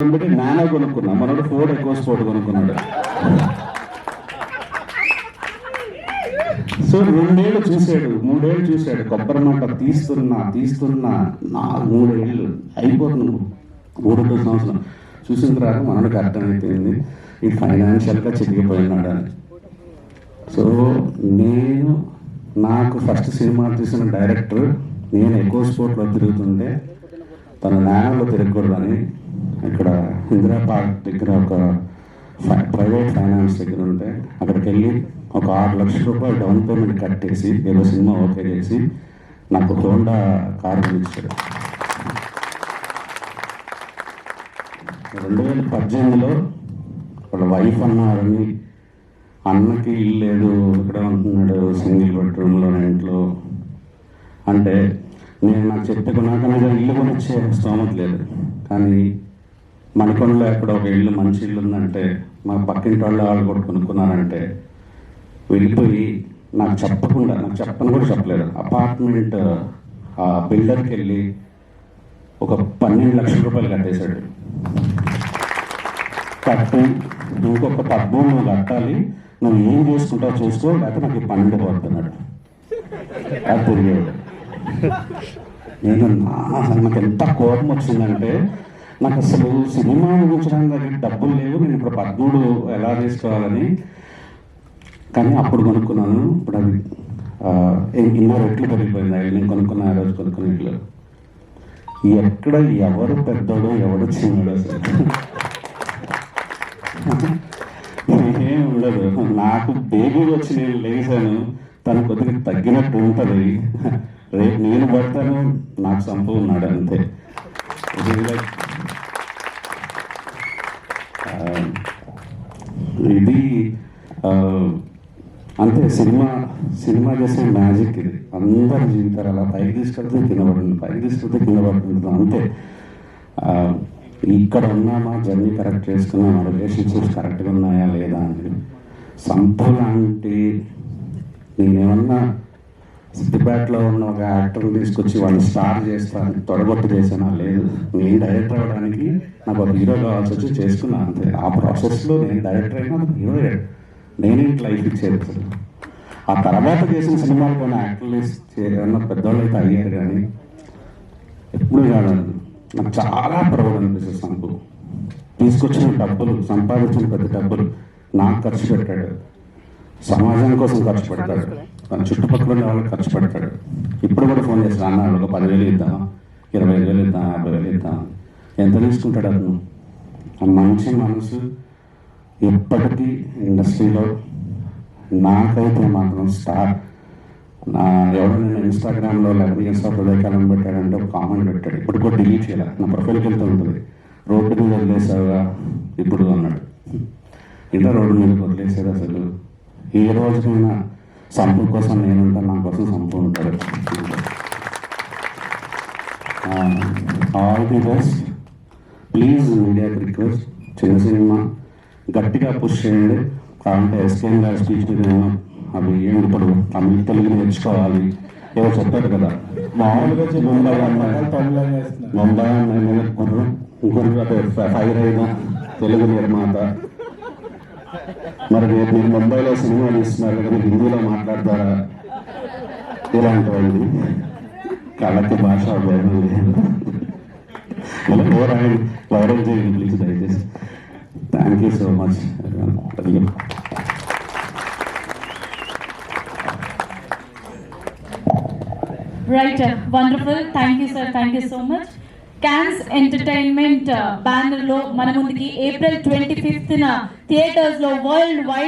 Nano కొనుక్కున్నా, మనోడు Ford ఎక్కువ స్పోర్ట్ కొనుక్కున్నాడు. సో 2 ఏళ్ళు చూశాడు, 3 ఏళ్ళు చూశాడు. కొబ్బరి మాట తీస్తున్నా 3 ఏళ్ళు అయిపోతుంది, 3 సంవత్సరం చూసిన తర్వాత మనోడికి అర్థమైపోయింది ఈ ఫైనాన్షియల్గా చిరిగిపోయినాడు అని. సో నాకు ఫస్ట్ సినిమా తీసిన డైరెక్టర్, నేను ఎక్కువ స్పోర్ట్లో తిరుగుతుంటే తన నానోలో తిరగకూడదని ఇక్కడ ఇందిరా పార్క్ దగ్గర ఒక ప్రైవేట్ ఫైనాన్స్ దగ్గర ఉంటే అక్కడికి వెళ్ళి ఒక 6 లక్షల రూపాయలు డౌన్ పేమెంట్ కట్టేసి ఏదో సినిమా ఓకే చేసి నాకు హోండా కారు ఇచ్చాడు. 2018లో వాళ్ళ వైఫ్ అన్నారని, అన్నకి ఇల్లు లేదు, ఇక్కడ ఉంటున్నాడు సింగిల్ బెడ్రూమ్లో ఇంట్లో అంటే నేను నాకు చెప్పుకున్నాక నాకు ఇల్లు కొనిచ్చే స్తోమత లేదు. కానీ మణికొండలో ఎక్కడ ఒక ఇల్లు మంచి ఇల్లు ఉందంటే మా పక్కింటి వాళ్ళు కూడా కొనుక్కున్నారంటే వెళ్ళిపోయి నాకు చెప్పని కూడా చెప్పలేదు. అపార్ట్మెంట్ ఆ బిల్డర్కి వెళ్ళి ఒక 12 లక్షల రూపాయలు కట్టేశాడు. కట్టి ఇంకొక 13 కట్టాలి, నువ్వు ఏం చేసుకుంటావు చూసుకో, లేకపోతే నాకు 12 పోతున్నాడు. అది తిరిగేవాడు. నాకు ఎంత కోపం వచ్చిందంటే, నాకు అసలు సినిమా ముగించడానికి డబ్బులు లేవు, నేను ఇప్పుడు 13 ఎలా తీసుకోవాలని. కానీ అప్పుడు కొనుక్కున్నాను, ఇప్పుడు అది 2 రెట్లు పెరిగిపోయింది. నేను కొనుక్కున్న ఆ రోజు కొనుక్కున్న ఇల్లు. ఎక్కడ ఎవరు పెద్దోడు ఎవడు చిన్నోడు అసలు ఏం ఉండదు. నాకు బేబీ వచ్చి నేను లేచాను, తను కొద్దిగా తగ్గినట్టు ఉంటుంది. రేపు నేను పడతాను, నాకు సంపు ఉన్నాడు అంతే. ఇది అంతే. సినిమా చేసే మ్యాజిక్ ఇది. అందరి జీవితాలు అలా పైకి తీసుకెళ్తే కింద పడుతుంది అంతే. ఇక్కడ ఉన్నామా, జర్నీ కరెక్ట్ చేసుకున్నామా, రిలేషన్షిప్స్ కరెక్ట్గా ఉన్నాయా లేదా అని. సంపు లాంటి నేనేమన్నా సిద్దిపేటలో ఉన్న ఒక యాక్టర్ని తీసుకొచ్చి వాళ్ళు స్టార్ చేస్తాను తొడగొట్టు చేసానా? లేదు. నేను డైరెక్టర్ అవ్వడానికి నాకు ఒక హీరో కావాల్సి వచ్చి చేసుకున్నాను అంతే. ఆ ప్రాసెస్లో నేను డైరెక్టర్ అయినా హీరో అయ్యాడు. నేనేంటి లైఫ్ ఇచ్చేది అసలు. ఆ తర్వాత చేసిన సినిమాలు కొన్ని యాక్టర్లు ఏమన్నా పెద్దవాళ్ళు అయితే అయ్యారు, కానీ ఎప్పుడు కాదు. నాకు చాలా ప్రౌడ్ అనిపిస్తుంది. సంపు తీసుకొచ్చిన డబ్బులు, సంపాదించిన పెద్ద డబ్బులు నాకు ఖర్చు పెట్టాడు, సమాజం కోసం ఖర్చు పెడతాడు, తన చుట్టుపక్కల ఉన్న వాళ్ళకి ఖర్చు పెడతాడు. ఇప్పుడు కూడా ఫోన్ చేస్తాను, అన్న ఒక 10,000 ఇద్దామా, 25,000 ఇద్దాం, 50,000 ఇద్దాం, ఎంత తీసుకుంటాడు అతను. ఆ మంచి మనసు ఎప్పటికీ ఇండస్ట్రీలో నాకైతే మాత్రం స్టార్. ఎవడో నేను ఇన్స్టాగ్రామ్లో 11 years ఆఫ్ హృదయకాలం పెట్టాడంటే ఒక కామెంట్ పెట్టాడు, ఇప్పుడు కూడా డిలీట్ చేయాలి, నా ప్రొఫైల్కి వెళ్తూ ఉంటుంది. రోడ్డు మీద వదిలేసావుగా ఇప్పుడు అన్నాడు. ఇంకా రోడ్డు మీద వదిలేసేది అసలు. ఏ రోజుకైనా సంపు కోసం నేను ఉంటాను, నా కోసం సంపు ఉంటాడు. All the best. ప్లీజ్ మీడియాకి రిక్వెస్ట్, చిన్న సినిమా గట్టిగా పుష్ చేయండి. కావాలంటే ఎస్కేఎన్ గారి స్పీచ్ అవి ఏంటి ఇప్పుడు తెలుగు నేర్చుకోవాలి ఏదో చెప్పారు కదా. మామూలుగా ముంబై అమ్మాయి ఇంకొకరు ఫైర్ అయిన తెలుగు నిర్మాత. మరి రేపు మీరు ముంబైలో సినిమా తీస్తున్నారు కదా, హిందీలో మాట్లాడతారా? ఇలాంటివన్నీ కళకి భాష భయం లేదు. వైరల్ చేయండి ప్లీజ్ దయచేసి. Thank you so much. Right, wonderful. Thank you, sir. Thank you so much. Cannes Entertainment banner lo మన ముందుకి April 25th థియేటర్స్ లో వరల్డ్ వైడ్